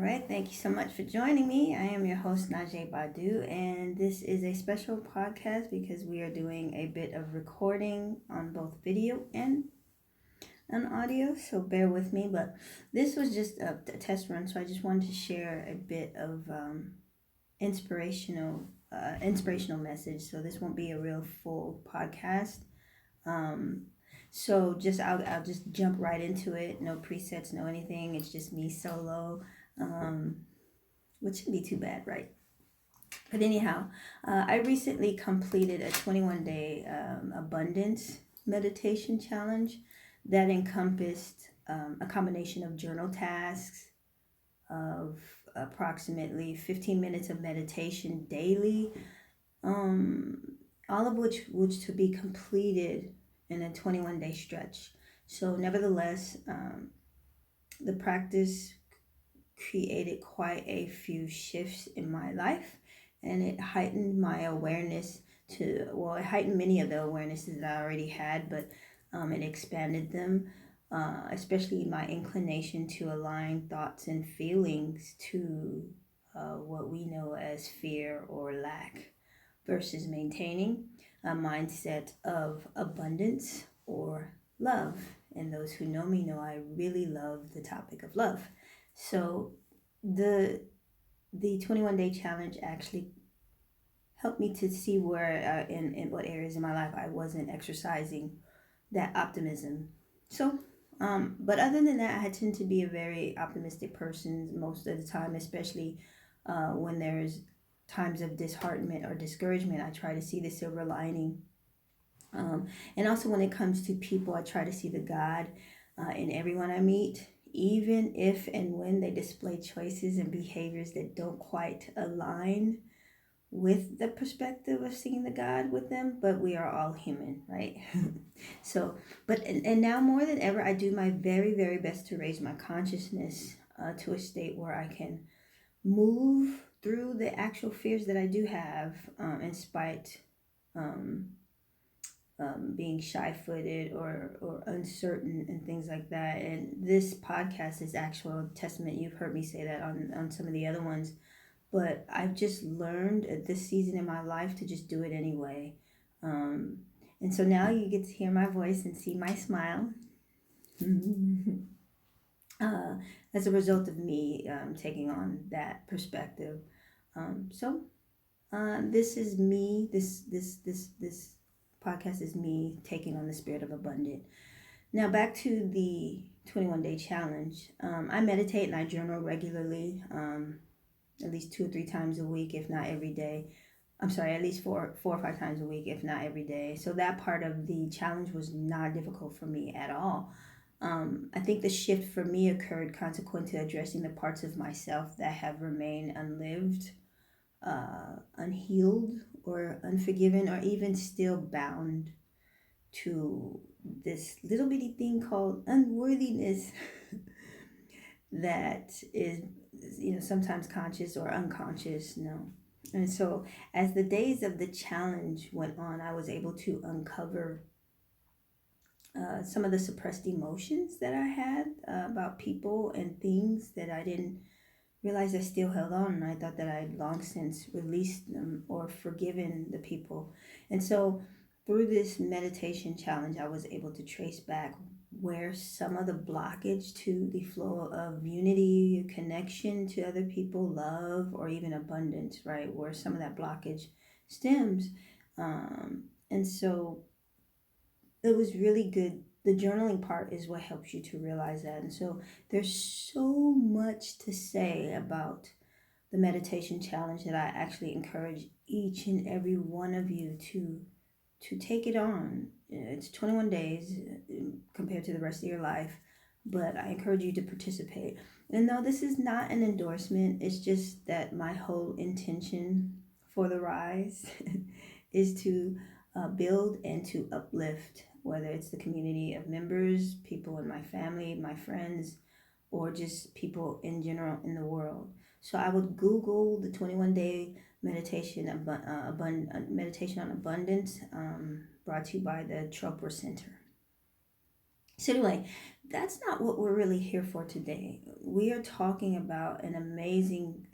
right, thank you so much for joining me. I am your host, Naje Badu, and this is a special podcast because we are doing a bit of recording on both video and on audio, so bear with me. But this was just a test run, so I just wanted to share a bit of inspirational message. So this won't be a real full podcast. Um, so I'll just jump right into it. No presets, no anything. It's just me solo. Um, which shouldn't be too bad, right? But anyhow, I recently completed a 21-day abundance meditation challenge that encompassed a combination of journal tasks, of approximately 15 minutes of meditation daily, um, all of which to be completed in a 21-day stretch. So, nevertheless, the practice created quite a few shifts in my life, and it heightened my awareness it heightened many of the awarenesses that I already had, but it expanded them, especially my inclination to align thoughts and feelings to what we know as fear or lack versus maintaining a mindset of abundance or love. And those who know me know I really love the topic of love. So the 21-day challenge actually helped me to see where in what areas in my life I wasn't exercising that optimism. So but other than that, I tend to be a very optimistic person most of the time, especially when there's times of disheartenment or discouragement. I try to see the silver lining. And also when it comes to people, I try to see the God in everyone I meet, even if and when they display choices and behaviors that don't quite align with the perspective of seeing the God with them, but we are all human, right? So, and now more than ever, I do my very, very best to raise my consciousness to a state where I can move through the actual fears that I do have, in spite um, being shy-footed or uncertain and things like that. And this podcast is actual testament. You've heard me say that on some of the other ones, but I've just learned at this season in my life to just do it anyway. And so now you get to hear my voice and see my smile. uh, as a result of me taking on that perspective. This is me. This podcast is me taking on the spirit of abundant. Now back to the 21-day challenge. I meditate and I journal regularly, at least 2 or 3 times a week, if not every day. I'm sorry, at least four or five times a week, if not every day. So that part of the challenge was not difficult for me at all. I think the shift for me occurred consequent to addressing the parts of myself that have remained unlived, unhealed, or unforgiven, or even still bound to this little bitty thing called unworthiness that is, sometimes conscious or unconscious. No. And so, as the days of the challenge went on, I was able to uncover some of the suppressed emotions that I had about people and things that I didn't realize I still held on. And I thought that I had long since released them or forgiven the people. And so, through this meditation challenge, I was able to trace back where some of the blockage to the flow of unity, connection to other people, love, or even abundance, right? Where some of that blockage stems. And so it was really good. The journaling part is what helps you to realize that. And so there's so much to say about the meditation challenge that I actually encourage each and every one of you to take it on. It's 21 days compared to the rest of your life, but I encourage you to participate. And no, this is not an endorsement. It's just that my whole intention for TheRhyze is to build and to uplift, whether it's the community of members, people in my family, my friends, or just people in general in the world. So I would Google the 21-day meditation, meditation on abundance, brought to you by the Troper Center. So anyway, that's not what we're really here for today. We are talking about an amazing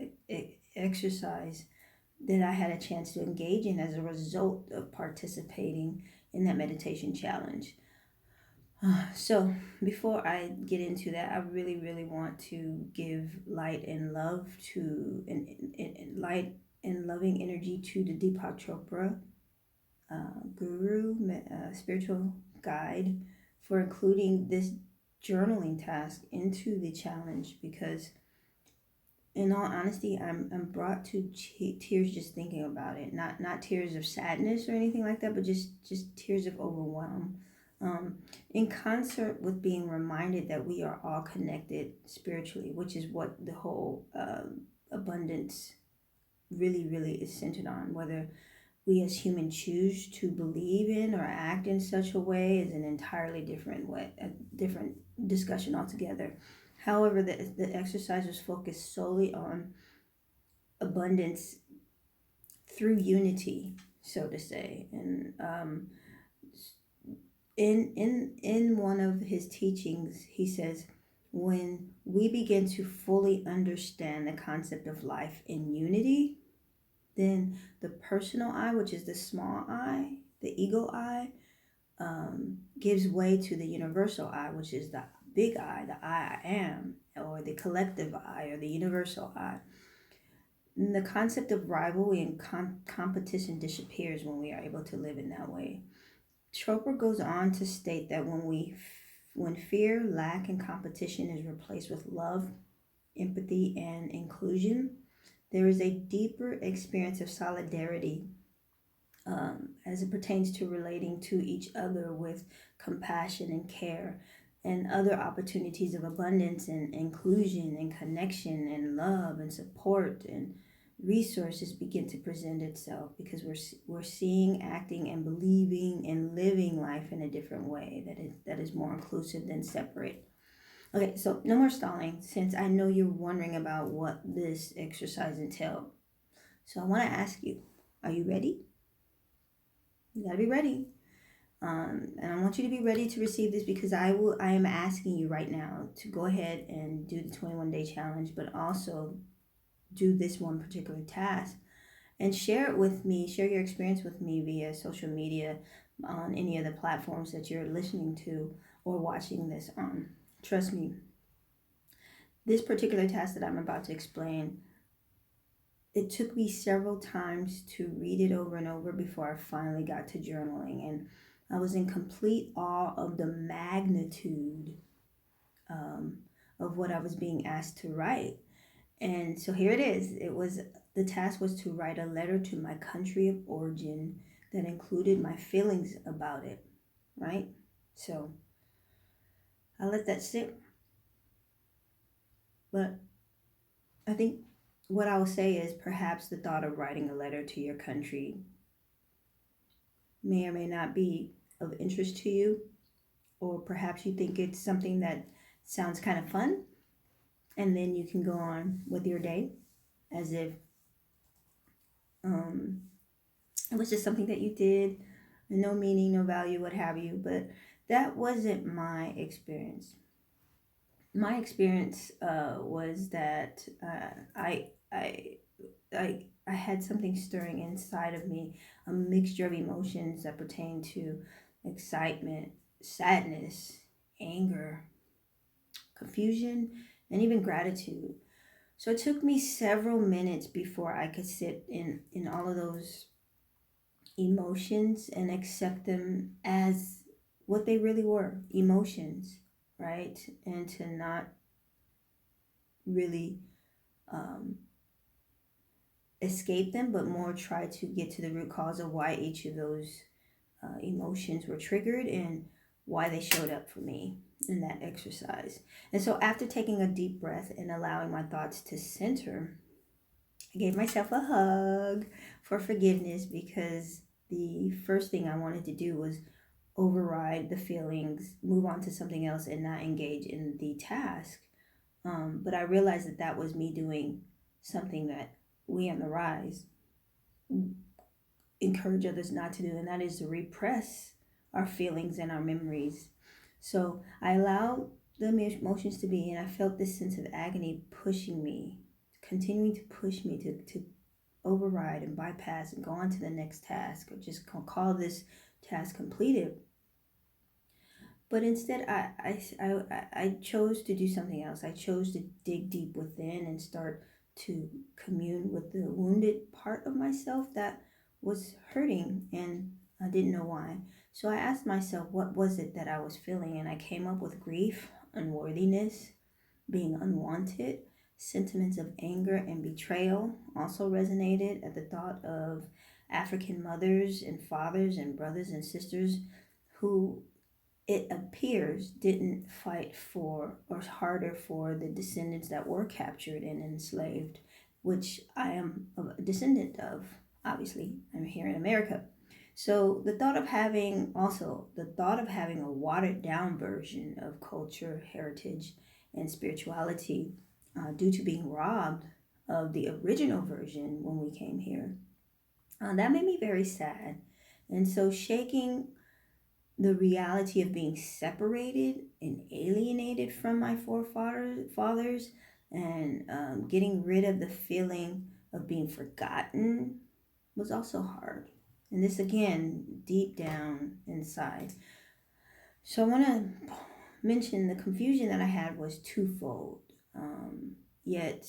exercise that I had a chance to engage in as a result of participating in that meditation challenge. So, before I get into that, I really, really want to give light and love to, and light and loving energy to the Deepak Chopra guru, spiritual guide, for including this journaling task into the challenge, because in all honesty, I'm brought to tears just thinking about it. Not tears of sadness or anything like that, but just tears of overwhelm. In concert with being reminded that we are all connected spiritually, which is what the whole abundance really, really is centered on. Whether we as humans choose to believe in or act in such a way is an entirely different way, a different discussion altogether. However, the exercise was focused solely on abundance through unity, so to say. And in one of his teachings, he says, when we begin to fully understand the concept of life in unity, then the personal I, which is the small I, the ego I, gives way to the universal I, which is the big I, the I am, or the collective I, or the universal I. And the concept of rivalry and competition disappears when we are able to live in that way. Chopra goes on to state that when fear, lack, and competition is replaced with love, empathy, and inclusion, there is a deeper experience of solidarity, as it pertains to relating to each other with compassion and care, and other opportunities of abundance and inclusion and connection and love and support and resources begin to present itself, because we're seeing, acting, and believing and living life in a different way that is more inclusive than separate. Okay, so no more stalling, since I know you're wondering about what this exercise entailed. So I want to ask you, are you ready? You gotta be ready. And I want you to be ready to receive this, because I am asking you right now to go ahead and do the 21-day challenge, but also do this one particular task and share it with me. Share your experience with me via social media on any of the platforms that you're listening to or watching this on. Trust me, this particular task that I'm about to explain, it took me several times to read it over and over before I finally got to journaling. And I was in complete awe of the magnitude um, of what I was being asked to write. And so here it is. The task was to write a letter to my country of origin that included my feelings about it, right? So I let that sit. But I think what I will say is, perhaps the thought of writing a letter to your country may or may not be of interest to you, or perhaps you think it's something that sounds kind of fun, and then you can go on with your day as if um, it was just something that you did, no meaning, no value, what have you. But that wasn't my experience. My experience was that I had something stirring inside of me, a mixture of emotions that pertain to excitement, sadness, anger, confusion, and even gratitude. So it took me several minutes before I could sit in all of those emotions and accept them as what they really were, emotions, right? And to not really um, escape them, but more try to get to the root cause of why each of those emotions were triggered and why they showed up for me in that exercise. And so, after taking a deep breath and allowing my thoughts to center, I gave myself a hug for forgiveness, because the first thing I wanted to do was override the feelings, move on to something else, and not engage in the task. But I realized that that was me doing something that we on TheRhyze encourage others not to do, and that is to repress our feelings and our memories. So I allowed the emotions to be, and I felt this sense of agony pushing me, continuing to push me to override and bypass and go on to the next task, or just call this task completed. But instead, I chose to do something else. I chose to dig deep within and start to commune with the wounded part of myself that was hurting, and I didn't know why. So I asked myself, what was it that I was feeling? And I came up with grief, unworthiness, being unwanted. Sentiments of anger and betrayal also resonated at the thought of African mothers and fathers and brothers and sisters who, it appears, didn't fight for or harder for the descendants that were captured and enslaved, which I am a descendant of. Obviously, I'm here in America. So the thought of having a watered down version of culture, heritage, and spirituality, due to being robbed of the original version when we came here, that made me very sad. And so shaking the reality of being separated and alienated from my forefathers, and getting rid of the feeling of being forgotten was also hard. And this again, deep down inside. So I want to mention the confusion that I had was twofold. Yet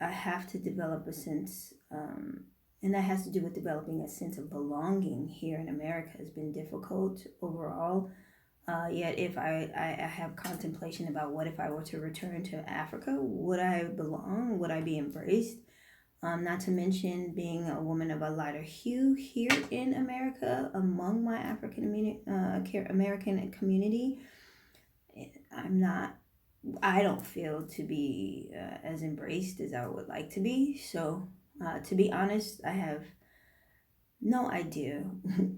I have to develop a sense, and that has to do with developing a sense of belonging here in America has been difficult overall. Yet if I have contemplation about what if I were to return to Africa, would I belong? Would I be embraced? Not to mention being a woman of a lighter hue here in America among my American community. I don't feel to be as embraced as I would like to be. So, to be honest, I have no idea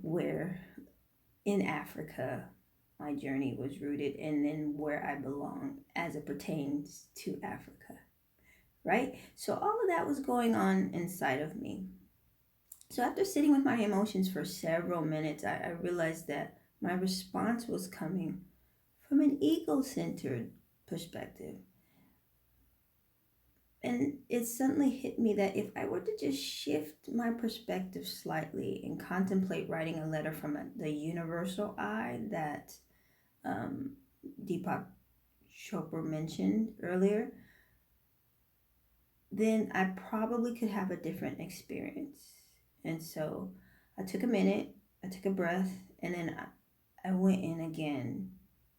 where in Africa my journey was rooted, and then where I belong as it pertains to Africa, right? So, all of that was going on inside of me. So, after sitting with my emotions for several minutes, I realized that my response was coming from an ego centered perspective. And it suddenly hit me that if I were to just shift my perspective slightly and contemplate writing a letter from the universal I that um, Deepak Chopra mentioned earlier, then I probably could have a different experience. And so I took a minute, I took a breath, and then I went in again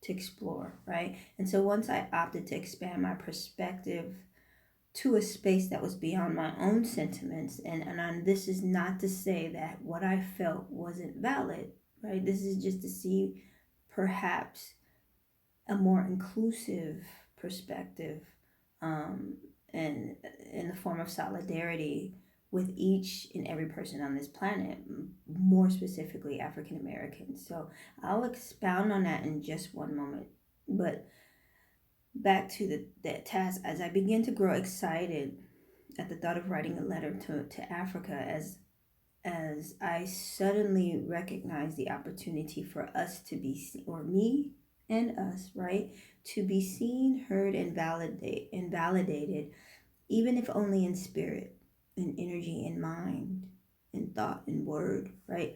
to explore, right? And so once I opted to expand my perspective to a space that was beyond my own sentiments, and this is not to say that what I felt wasn't valid, right? This is just to see perhaps a more inclusive perspective, um, and in the form of solidarity with each and every person on this planet, more specifically African Americans. So I'll expound on that in just one moment. But back to that task, as I begin to grow excited at the thought of writing a letter to Africa, as I suddenly recognize the opportunity for us to be, or me and us, right, to be seen, heard, and validated, even if only in spirit, in energy, in mind, in thought, in word, right?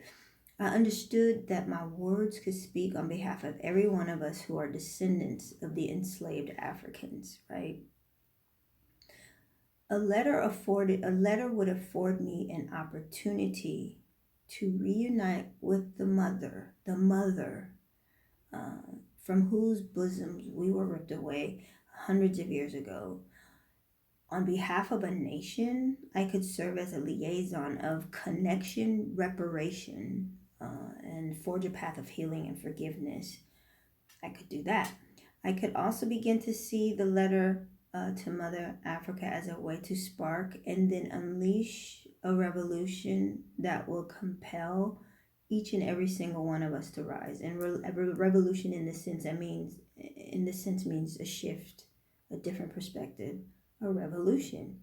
I understood that my words could speak on behalf of every one of us who are descendants of the enslaved Africans, right? A letter would afford me an opportunity to reunite with the mother, uh, from whose bosoms we were ripped away hundreds of years ago. On behalf of a nation, I could serve as a liaison of connection, reparation, and forge a path of healing and forgiveness. I could do that. I could also begin to see the letter to Mother Africa as a way to spark and then unleash a revolution that will compel each and every single one of us to rise. And revolution in this sense means a shift, a different perspective, a revolution.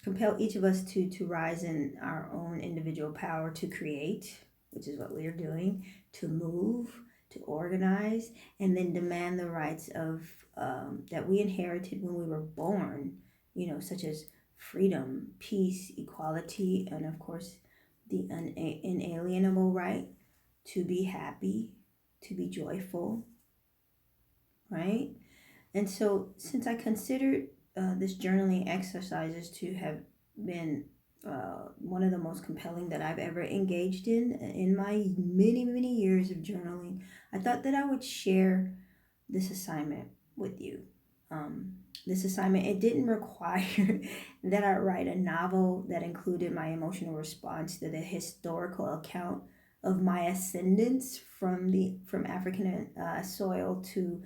Compel each of us to rise in our own individual power to create, which is what we are doing, to move, to organize, and then demand the rights of that we inherited when we were born, such as freedom, peace, equality, and of course, the inalienable right to be happy, to be joyful, right? And so, since I considered this journaling exercises to have been one of the most compelling that I've ever engaged in my many, many years of journaling, I thought that I would share this assignment with you. This assignment, it didn't require that I write a novel that included my emotional response to the historical account of my ascendance from African soil to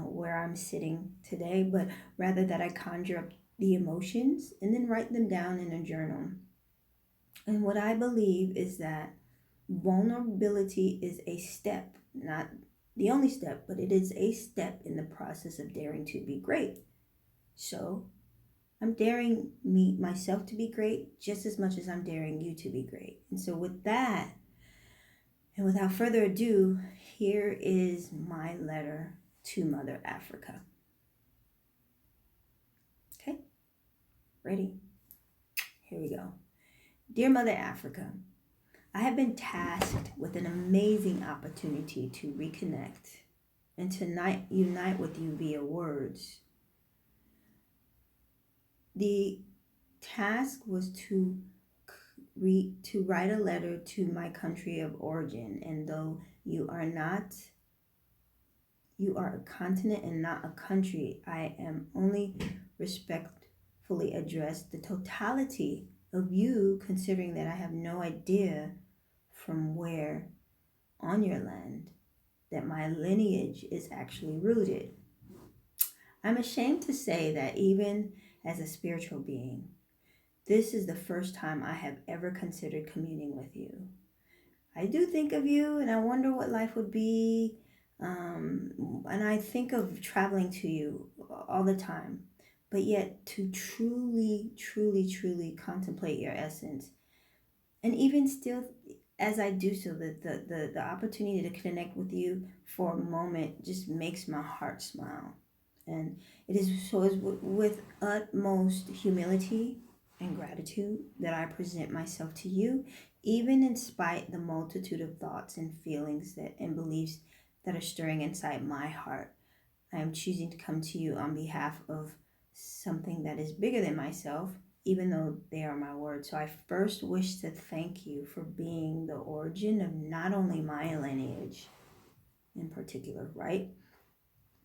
where I'm sitting today, but rather that I conjure up the emotions and then write them down in a journal. And what I believe is that vulnerability is a step, not the only step, but it is a step in the process of daring to be great. So I'm daring myself to be great just as much as I'm daring you to be great. And so with that, and without further ado, here is my letter to Mother Africa. Okay, ready? Here we go. Dear Mother Africa, I have been tasked with an amazing opportunity to reconnect and to unite with you via words. The task was to write a letter to my country of origin, and though you are a continent and not a country, I am only respectfully address the totality of you, considering that I have no idea from where on your land that my lineage is actually rooted. I'm ashamed to say that even as a spiritual being, this is the first time I have ever considered communing with you. I do think of you and I wonder what life would be. And I think of traveling to you all the time. But yet to truly, truly, truly contemplate your essence. And even still, as I do so, the opportunity to connect with you for a moment just makes my heart smile. And it is so is with utmost humility and gratitude that I present myself to you, even in spite the multitude of thoughts and feelings and beliefs that are stirring inside my heart. I am choosing to come to you on behalf of something that is bigger than myself, even though they are my words. So I first wish to thank you for being the origin of not only my lineage in particular, right?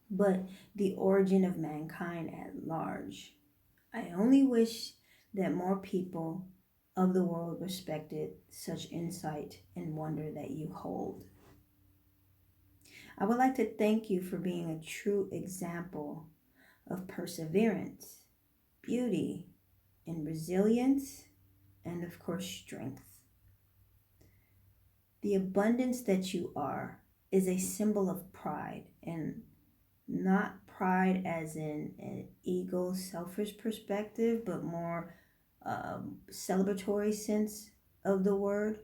But the origin of mankind at large. I only wish that more people of the world respected such insight and wonder that you hold. I would like to thank you for being a true example of perseverance, beauty, and resilience, and of course, strength. The abundance that you are is a symbol of pride, and not pride as in an ego, selfish perspective, but more celebratory sense of the word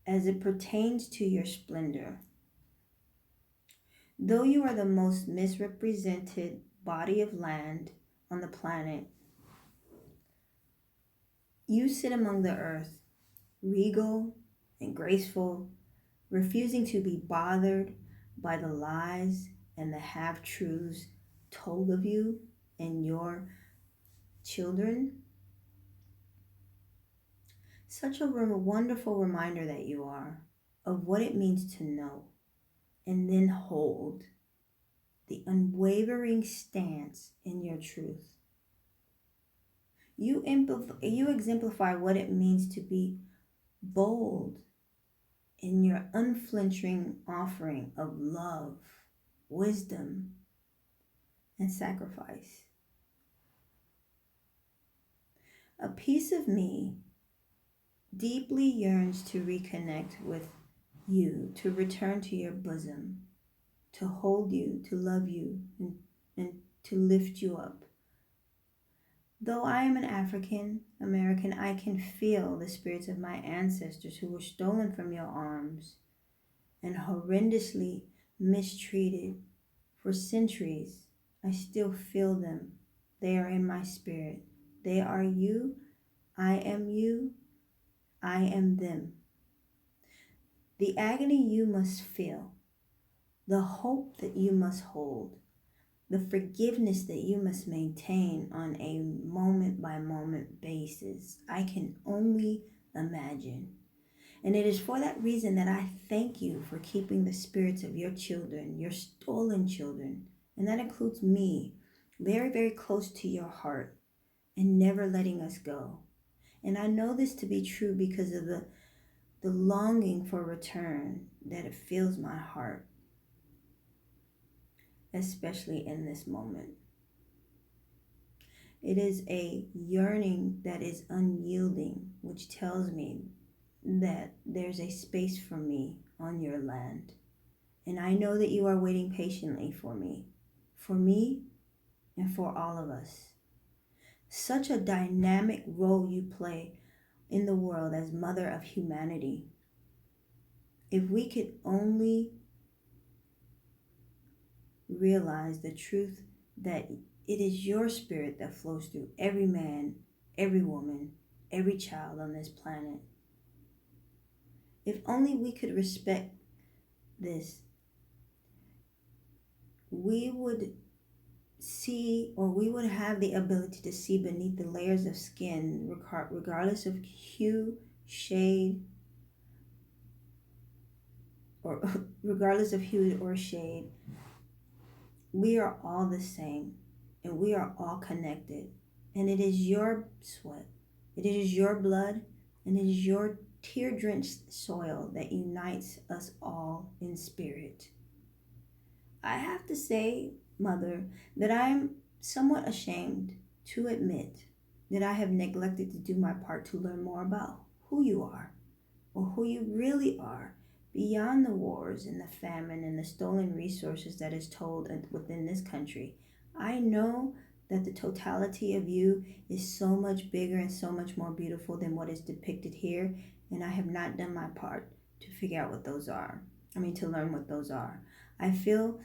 as it pertains to your splendor. Though you are the most misrepresented body of land on the planet, you sit among the earth, regal and graceful, refusing to be bothered by the lies and the half-truths told of you and your children. Such a wonderful reminder that you are of what it means to know and then hold the unwavering stance in your truth. You exemplify what it means to be bold in your unflinching offering of love, wisdom, and sacrifice. A piece of me deeply yearns to reconnect with you, to return to your bosom, to hold you, to love you, and to lift you up. Though I am an African American, I can feel the spirits of my ancestors who were stolen from your arms and horrendously mistreated for centuries. I still feel them. They are in my spirit. They are you. I am you. I am them. The agony you must feel, the hope that you must hold, the forgiveness that you must maintain on a moment by moment basis, I can only imagine. And it is for that reason that I thank you for keeping the spirits of your children, your stolen children, and that includes me, very, very close to your heart and never letting us go. And I know this to be true because of the longing for return that it fills my heart, especially in this moment. It is a yearning that is unyielding, which tells me that there's a space for me on your land. And I know that you are waiting patiently for me and for all of us. Such a dynamic role you play in the world as mother of humanity. If we could only realize the truth that it is your spirit that flows through every man, every woman, every child on this planet. If only we could respect this, we would see, or we would have the ability to see beneath the layers of skin, regardless of hue, shade, or regardless of hue or shade. We are all the same, and we are all connected. And it is your sweat, it is your blood, and it is your tear-drenched soil that unites us all in spirit. I have to say, Mother, that I'm somewhat ashamed to admit that I have neglected to do my part to learn more about who you are, or who you really are, beyond the wars and the famine and the stolen resources that is told within this country. I know that the totality of you is so much bigger and so much more beautiful than what is depicted here, and I have not done my part to figure out what those are. To learn what those are. I feel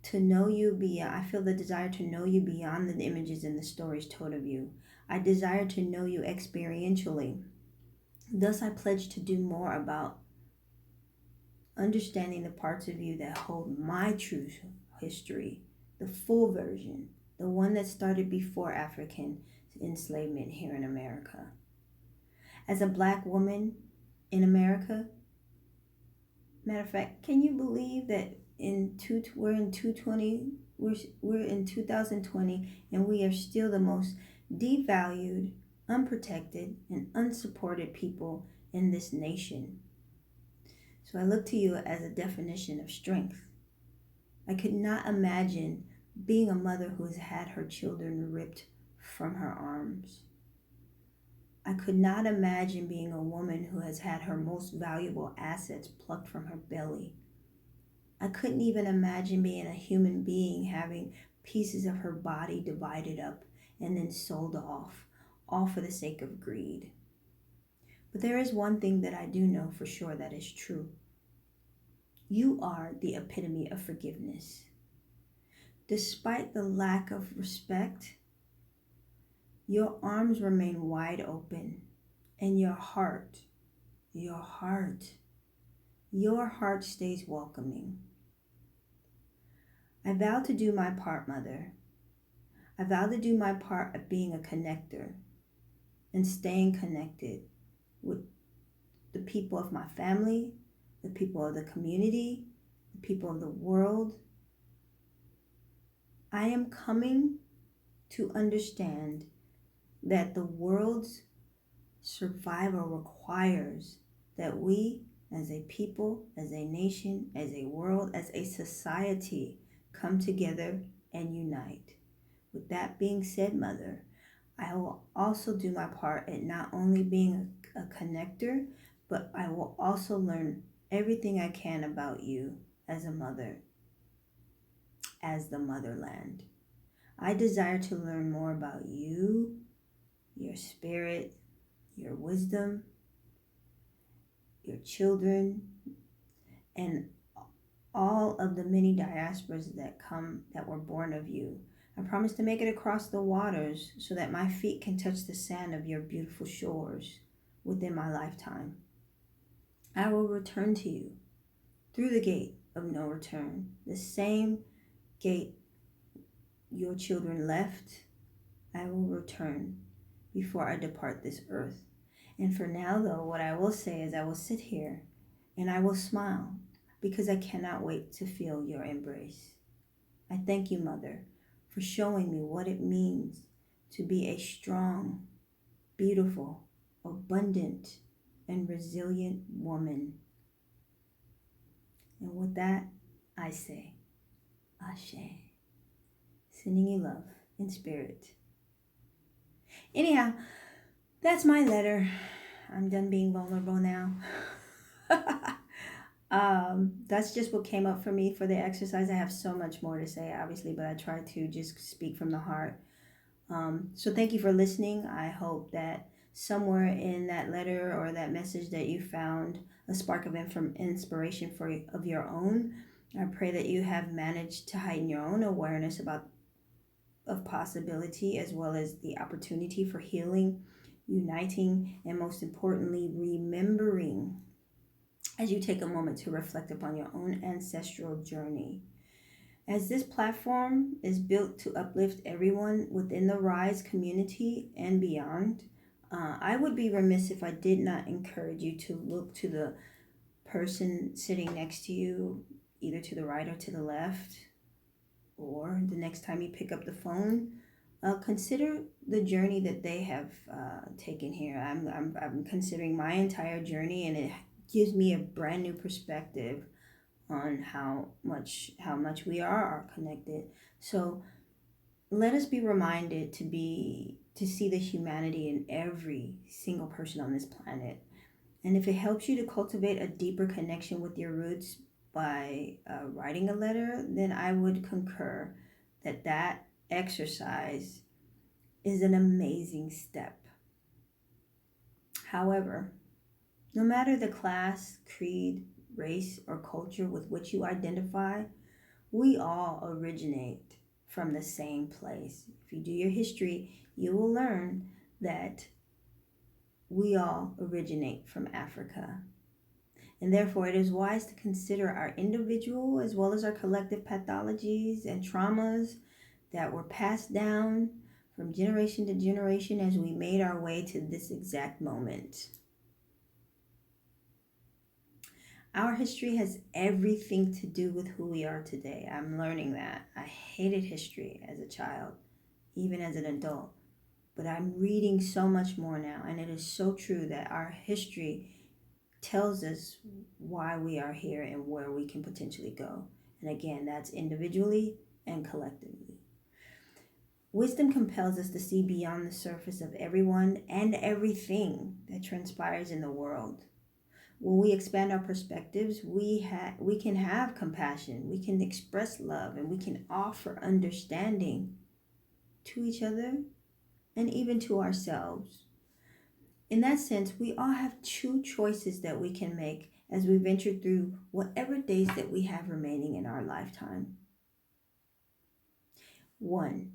I feel the desire to know you beyond the images and the stories told of you. I desire to know you experientially. Thus, I pledge to do more about understanding the parts of you that hold my true history, the full version, the one that started before African enslavement here in America. As a Black woman in America, matter of fact, can you believe that we're in 2020, and we are still the most devalued, unprotected, and unsupported people in this nation? So I look to you as a definition of strength. I could not imagine being a mother who has had her children ripped from her arms. I could not imagine being a woman who has had her most valuable assets plucked from her belly. I couldn't even imagine being a human being having pieces of her body divided up and then sold off, all for the sake of greed. But there is one thing that I do know for sure that is true. You are the epitome of forgiveness. Despite the lack of respect, your arms remain wide open, and your heart stays welcoming. I vow to do my part, Mother. I vow to do my part of being a connector and staying connected with the people of my family, the people of the community, the people of the world. I am coming to understand that the world's survival requires that we, as a people, as a nation, as a world, as a society, come together and unite. With that being said, Mother, I will also do my part at not only being a connector, but I will also learn everything I can about you as a mother, as the motherland. I desire to learn more about you, your spirit, your wisdom, your children, and all of the many diasporas that were born of you. I promise to make it across the waters so that my feet can touch the sand of your beautiful shores within my lifetime. I will return to you through the gate of no return, the same gate your children left. I will return before I depart this earth. And for now, though, what I will say is I will sit here and I will smile because I cannot wait to feel your embrace. I thank you, Mother, for showing me what it means to be a strong, beautiful, abundant, and resilient woman. And with that, I say, Ashe, sending you love in spirit. Anyhow, that's my letter. I'm done being vulnerable now. That's just what came up for me for the exercise. I have so much more to say, obviously, but I try to just speak from the heart. So thank you for listening. I hope that somewhere in that letter or that message that you found a spark of inspiration of your own. I pray that you have managed to heighten your own awareness of possibility, as well as the opportunity for healing, uniting, and most importantly, remembering as you take a moment to reflect upon your own ancestral journey. As this platform is built to uplift everyone within the TheRhyze community and beyond, I would be remiss if I did not encourage you to look to the person sitting next to you, either to the right or to the left, or the next time you pick up the phone. Consider the journey that they have taken here. I'm considering my entire journey, and it gives me a brand new perspective on how much we are connected. So let us be reminded to see the humanity in every single person on this planet. And if it helps you to cultivate a deeper connection with your roots by writing a letter, then I would concur that exercise is an amazing step. However, no matter the class, creed, race, or culture with which you identify, we all originate from the same place. If you do your history, you will learn that we all originate from Africa. And therefore, it is wise to consider our individual as well as our collective pathologies and traumas that were passed down from generation to generation as we made our way to this exact moment. Our history has everything to do with who we are today. I'm learning that. I hated history as a child, even as an adult. But I'm reading so much more now, and it is so true that our history tells us why we are here and where we can potentially go. And again, that's individually and collectively. Wisdom compels us to see beyond the surface of everyone and everything that transpires in the world. When we expand our perspectives, we can have compassion, we can express love, and we can offer understanding to each other and even to ourselves. In that sense, we all have two choices that we can make as we venture through whatever days that we have remaining in our lifetime. 1,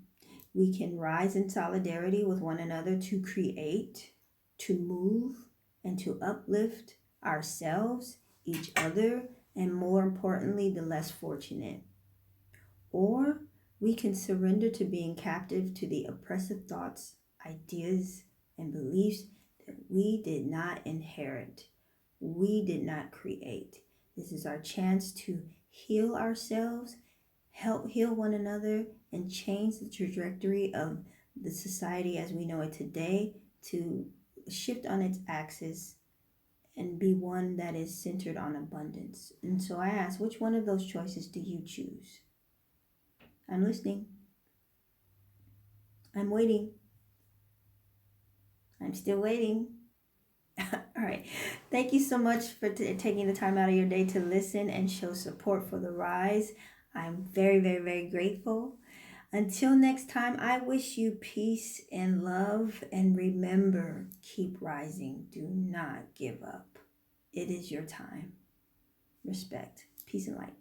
we can rise in solidarity with one another to create, to move, and to uplift ourselves, each other, and more importantly, the less fortunate. Or we can surrender to being captive to the oppressive thoughts, ideas, and beliefs that we did not inherit, we did not create. This is our chance to heal ourselves, help heal one another, and change the trajectory of the society as we know it today to shift on its axis and be one that is centered on abundance. And so I ask, which one of those choices do you choose? I'm listening. I'm waiting. I'm still waiting. All right. Thank you so much for taking the time out of your day to listen and show support for TheRhyze. I'm very, very, very grateful. Until next time, I wish you peace and love. And remember, keep rising. Do not give up. It is your time. respect. Peace and light.